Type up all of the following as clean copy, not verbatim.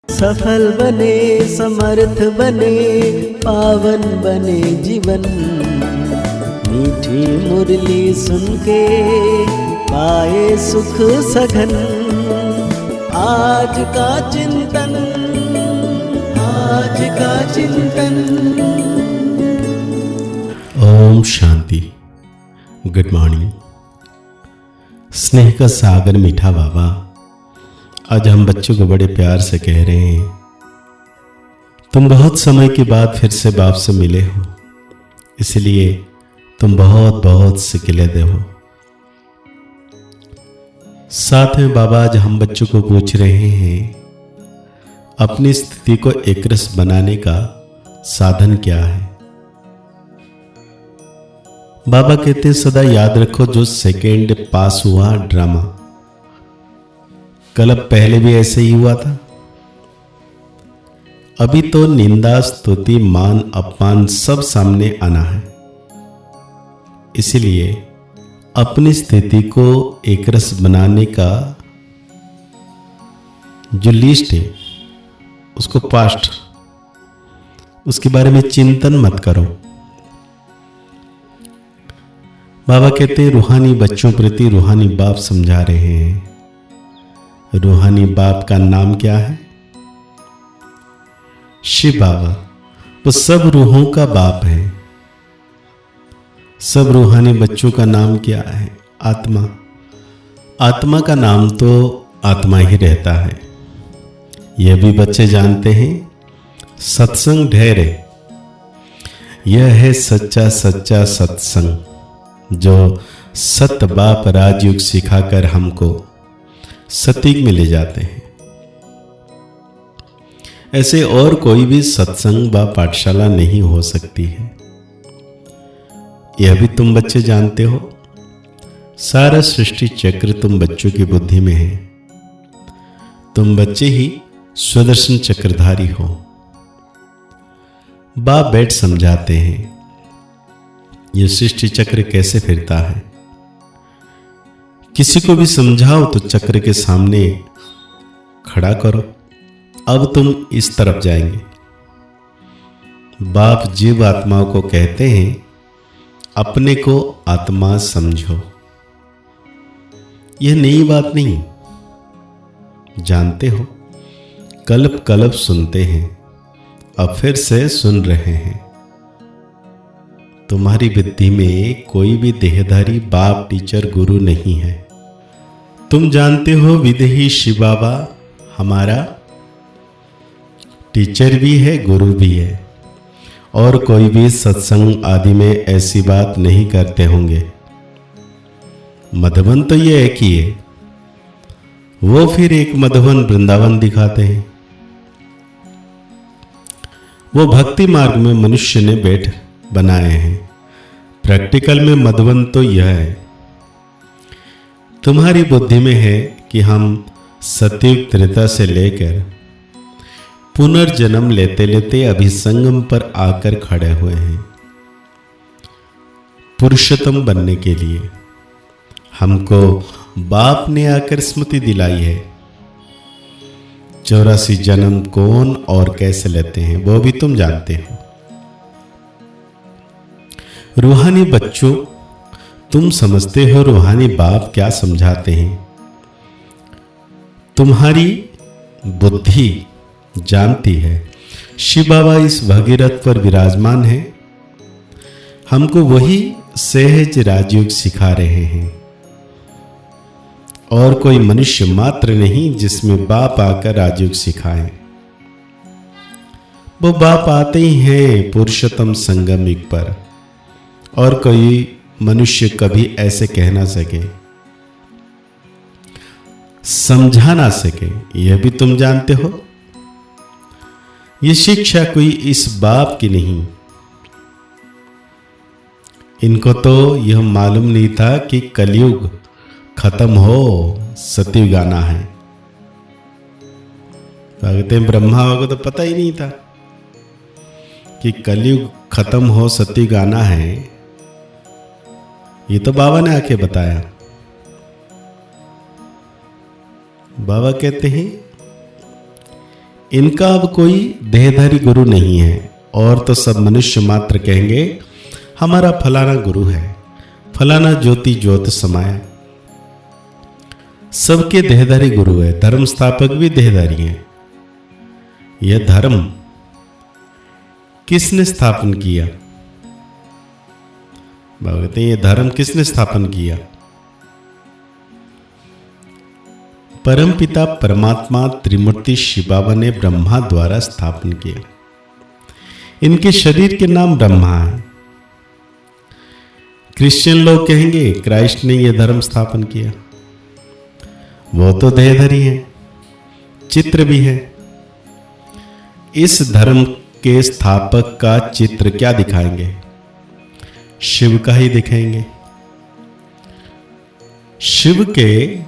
सफल बने, समर्थ बने, पावन बने जीवन। मीठी मुरली सुन के पाए सुख सघन। आज का चिंतन, आज का चिंतन। ओम शांति। Good morning. स्नेह का सागर मीठा बाबा आज हम बच्चों को बड़े प्यार से कह रहे हैं, तुम बहुत समय के बाद फिर से बाप से मिले हो, इसलिए तुम बहुत बहुत सिकले हो। साथ में बाबा आज हम बच्चों को पूछ रहे हैं, अपनी स्थिति को एकरस बनाने का साधन क्या है। बाबा कहते हैं सदा याद रखो, जो सेकेंड पास हुआ ड्रामा कल पहले भी ऐसे ही हुआ था। अभी तो निंदा, स्तुति, मान, अपमान सब सामने आना है। इसलिए अपनी स्थिति को एकरस बनाने का जो लिस्ट है उसको पास्ट, उसके बारे में चिंतन मत करो। बाबा कहते हैं रूहानी बच्चों प्रति रूहानी बाप समझा रहे हैं। रूहानी बाप का नाम क्या है? शिव बाबा। वो सब रूहों का बाप है। सब रूहानी बच्चों का नाम क्या है? आत्मा। आत्मा का नाम तो आत्मा ही रहता है। यह भी बच्चे जानते हैं। सत्संग ठहरे, यह है सच्चा सच्चा सत्संग, जो सत बाप राजयुग सिखाकर हमको सतयुग में ले जाते हैं। ऐसे और कोई भी सत्संग व पाठशाला नहीं हो सकती है। यह भी तुम बच्चे जानते हो। सारा सृष्टि चक्र तुम बच्चों की बुद्धि में है। तुम बच्चे ही स्वदर्शन चक्रधारी हो। बाप बैठ समझाते हैं यह सृष्टि चक्र कैसे फिरता है। किसी को भी समझाओ तो चक्र के सामने खड़ा करो, अब तुम इस तरफ जाएंगे। बाप जीव आत्माओं को कहते हैं, अपने को आत्मा समझो। यह नई बात नहीं, जानते हो। कल्प कल्प सुनते हैं, अब फिर से सुन रहे हैं। तुम्हारी बुद्धि में कोई भी देहधारी बाप, टीचर, गुरु नहीं है। तुम जानते हो विदेही शिव बाबा हमारा टीचर भी है, गुरु भी है। और कोई भी सत्संग आदि में ऐसी बात नहीं करते होंगे। मधुबन तो ये एक ही है, वो फिर एक मधुबन वृंदावन दिखाते हैं। वो भक्ति मार्ग में मनुष्य ने बैठ बनाए हैं। प्रैक्टिकल में मधुबन तो यह है। तुम्हारी बुद्धि में है कि हम सतयुग त्रेता से लेकर पुनर्जन्म लेते लेते अभी संगम पर आकर खड़े हुए हैं। पुरुषोत्तम बनने के लिए हमको बाप ने आकर स्मृति दिलाई है। 84 जन्म कौन और कैसे लेते हैं वो भी तुम जानते हो। रूहानी बच्चों, तुम समझते हो रूहानी बाप क्या समझाते हैं। तुम्हारी बुद्धि जानती है शिव बाबा इस भगीरथ पर विराजमान है। हमको वही सहज राजयोग सिखा रहे हैं। और कोई मनुष्य मात्र नहीं जिसमें बाप आकर राजयोग सिखाए। वो बाप आते ही हैं पुरुषोत्तम संगम युग पर, और कोई मनुष्य कभी ऐसे कह ना सके, समझा ना सके। यह भी तुम जानते हो। यह शिक्षा कोई इस बाप की नहीं। इनको तो यह मालूम नहीं था कि कलयुग खत्म हो, सतयुग आना है। कहते ब्रह्मा को तो पता ही नहीं था कि कलयुग खत्म हो, सतयुग आना है। ये तो बाबा ने आके बताया। बाबा कहते हैं इनका अब कोई देहधारी गुरु नहीं है, और तो सब मनुष्य मात्र कहेंगे हमारा फलाना गुरु है, फलाना ज्योति ज्योत समाया। सबके देहधारी गुरु है, धर्म स्थापक भी देहधारी हैं। यह धर्म किसने स्थापन किया? कहते हैं ये धर्म किसने स्थापन किया? परमपिता परमात्मा त्रिमूर्ति शिव बाबा ने ब्रह्मा द्वारा स्थापन किया। इनके शरीर के नाम ब्रह्मा है। क्रिश्चियन लोग कहेंगे क्राइस्ट ने यह धर्म स्थापन किया। वो तो देहधारी है, चित्र भी है। इस धर्म के स्थापक का चित्र क्या दिखाएंगे? शिव का ही दिखाएंगे। शिव के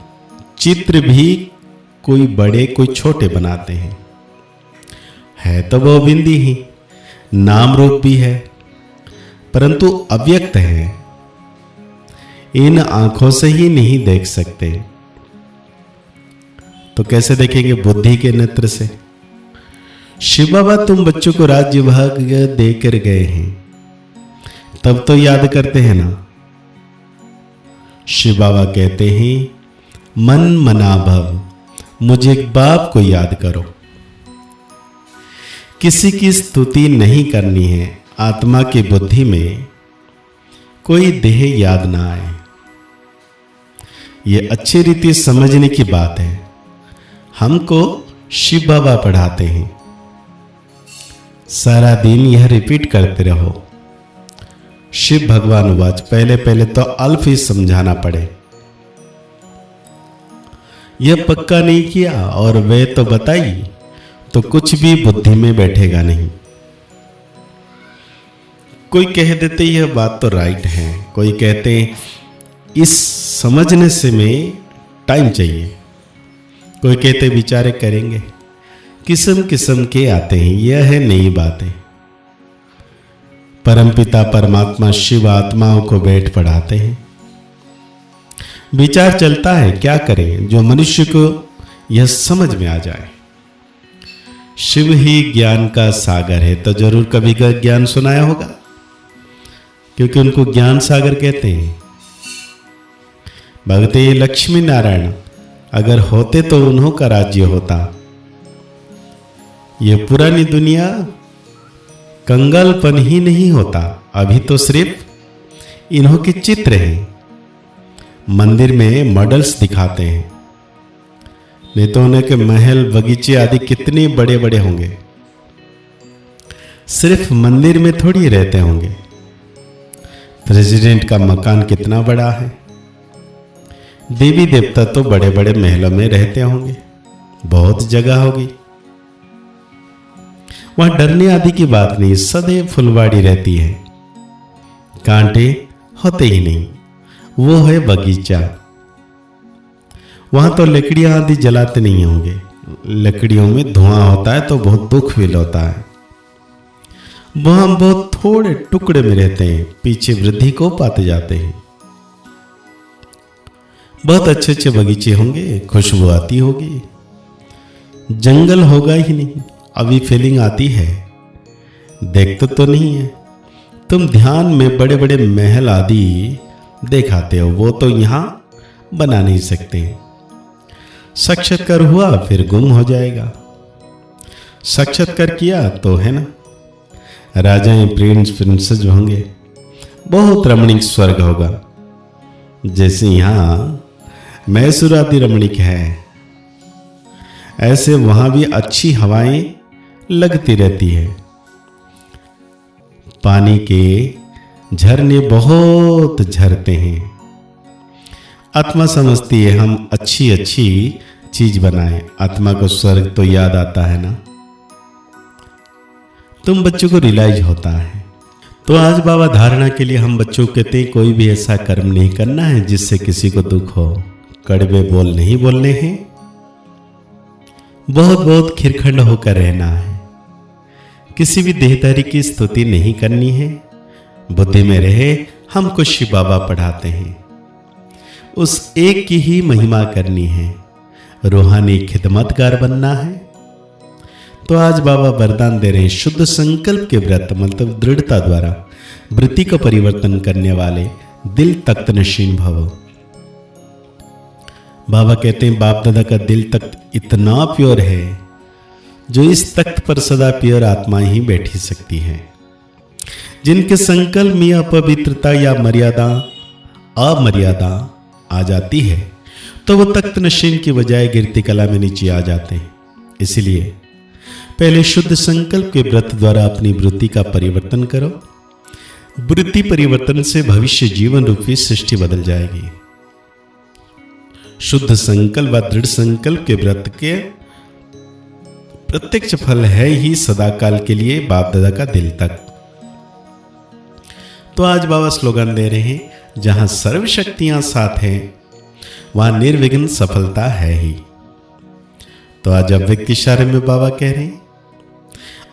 चित्र भी कोई बड़े कोई छोटे बनाते हैं। है तो वो बिंदी ही, नाम रूप भी है, परंतु अव्यक्त है। इन आंखों से ही नहीं देख सकते, तो कैसे देखेंगे? बुद्धि के नेत्र से। शिव बाबा तुम बच्चों को राज्य भाग्य देकर गए हैं, तब तो याद करते हैं ना। शिव बाबा कहते हैं मन मना भव, मुझे बाप को याद करो। किसी की स्तुति नहीं करनी है। आत्मा की बुद्धि में कोई देह याद ना आए, ये अच्छी रीति समझने की बात है। हमको शिव बाबा पढ़ाते हैं, सारा दिन यह रिपीट करते रहो। शिव भगवान वाच, पहले पहले तो अल्फ ही समझाना पड़े। यह पक्का नहीं किया और वे तो बताई, तो कुछ भी बुद्धि में बैठेगा नहीं। कोई कह देते यह बात तो राइट है, कोई कहते इस समझने से में टाइम चाहिए, कोई कहते विचारे करेंगे। किस्म किस्म के आते हैं, यह है नई बातें। परमपिता परमात्मा शिव आत्माओं को बैठ पढ़ाते हैं, विचार चलता है। क्या करें जो मनुष्य को यह समझ में आ जाए। शिव ही ज्ञान का सागर है, तो जरूर कभी का ज्ञान सुनाया होगा, क्योंकि उनको ज्ञान सागर कहते हैं। भगते लक्ष्मी नारायण अगर होते तो उन्हों का राज्य होता। यह पुरानी दुनिया कंगालपन ही नहीं होता। अभी तो सिर्फ इन्हों के चित्र हैं, मंदिर में मॉडल्स दिखाते हैं। नहीं तो उन्हें के महल बगीचे आदि कितने बड़े बड़े होंगे, सिर्फ मंदिर में थोड़ी रहते होंगे। प्रेसिडेंट का मकान कितना बड़ा है। देवी देवता तो बड़े बड़े महलों में रहते होंगे, बहुत जगह होगी। वहां डरने आदि की बात नहीं, सदैव फुलवाड़ी रहती है, कांटे होते ही नहीं। वो है बगीचा। वहां तो लकड़ियां आदि जलाते नहीं होंगे, लकड़ियों में धुआं होता है तो बहुत दुख फील होता है। वहां बहुत थोड़े टुकड़े में रहते हैं, पीछे वृद्धि को पाते जाते हैं। बहुत अच्छे अच्छे बगीचे होंगे, खुशबू आती होगी, जंगल होगा ही नहीं। अभी फीलिंग आती है, देखते तो नहीं है। तुम ध्यान में बड़े बड़े महल आदि देखाते हो, वो तो यहां बना नहीं सकते। साक्षात्कार हुआ फिर गुम हो जाएगा। साक्षात्कार किया तो है ना, राजाएं प्रिंस प्रिंसेस होंगे, बहुत रमणीक स्वर्ग होगा। जैसे यहां मैसूर आदि रमणीक है, ऐसे वहां भी अच्छी हवाएं लगती रहती है। पानी के झरने बहुत झरते हैं। आत्मा समझती है हम अच्छी अच्छी चीज बनाएं। आत्मा को स्वर्ग तो याद आता है ना, तुम बच्चों को रियलाइज होता है। तो आज बाबा धारणा के लिए हम बच्चों को कहते हैं कोई भी ऐसा कर्म नहीं करना है जिससे किसी को दुख हो। कड़वे बोल नहीं बोलने हैं, बहुत बहुत खिरखंड होकर रहना है। किसी भी देहधारी की स्तुति नहीं करनी है। बुद्धि में रहे हमको शिव बाबा पढ़ाते हैं, उस एक की ही महिमा करनी है। रूहानी खिदमतगार बनना है। तो आज बाबा वरदान दे रहे हैं, शुद्ध संकल्प के व्रत मतलब दृढ़ता द्वारा वृत्ति का परिवर्तन करने वाले दिल तख्त नशीन भव। बाबा कहते हैं बाप दादा का दिल तख्त इतना प्योर है जो इस तख्त पर सदा प्योर आत्मा ही बैठी सकती है। जिनके संकल्प में अपवित्रता या मर्यादा अमर्यादा आ जाती है तो वो तख्त नशीन की बजाय गिरती कला में नीचे आ जाते हैं। इसलिए पहले शुद्ध संकल्प के व्रत द्वारा अपनी वृत्ति का परिवर्तन करो। वृत्ति परिवर्तन से भविष्य जीवन रूपी सृष्टि बदल जाएगी। शुद्ध संकल्प व दृढ़ संकल्प के व्रत के प्रत्यक्ष फल है ही सदाकाल के लिए बाप दादा का दिल तक। तो आज बाबा स्लोगन दे रहे हैं, जहां सर्व शक्तियां साथ हैं वहां निर्विघ्न सफलता है ही। तो आज अव्यक्त इशारे में बाबा कह रहे हैं,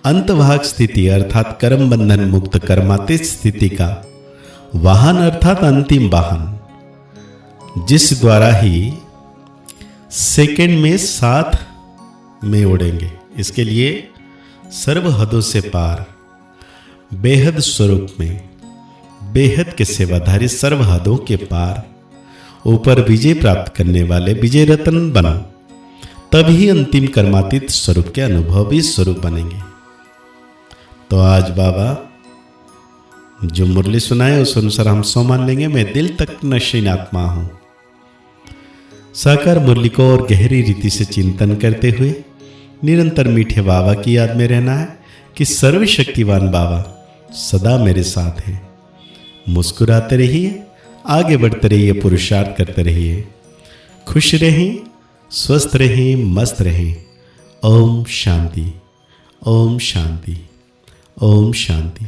अंतभाग स्थिति अर्थात कर्म बंधन मुक्त कर्मातीत स्थिति का वाहन अर्थात अंतिम वाहन, जिस द्वारा ही सेकंड में साथ में उड़ेंगे। इसके लिए सर्व हदों से पार बेहद स्वरूप में बेहद के सेवाधारी सर्व हदों के पार ऊपर विजय प्राप्त करने वाले विजय रत्न बनो, तभी अंतिम कर्मातीत स्वरूप के अनुभवी स्वरूप बनेंगे। तो आज बाबा जो मुरली सुनाए उस अनुसार हम सो मान लेंगे, मैं दिल तक नशीन आत्मा हूं। साकार मुरली को और गहरी रीति से चिंतन करते हुए निरंतर मीठे बाबा की याद में रहना है कि सर्वशक्तिवान बाबा सदा मेरे साथ हैं। मुस्कुराते रहिए, आगे बढ़ते रहिए, पुरुषार्थ करते रहिए, खुश रहें, स्वस्थ रहें, मस्त रहें। ओम शांति, ओम शांति, ओम शांति।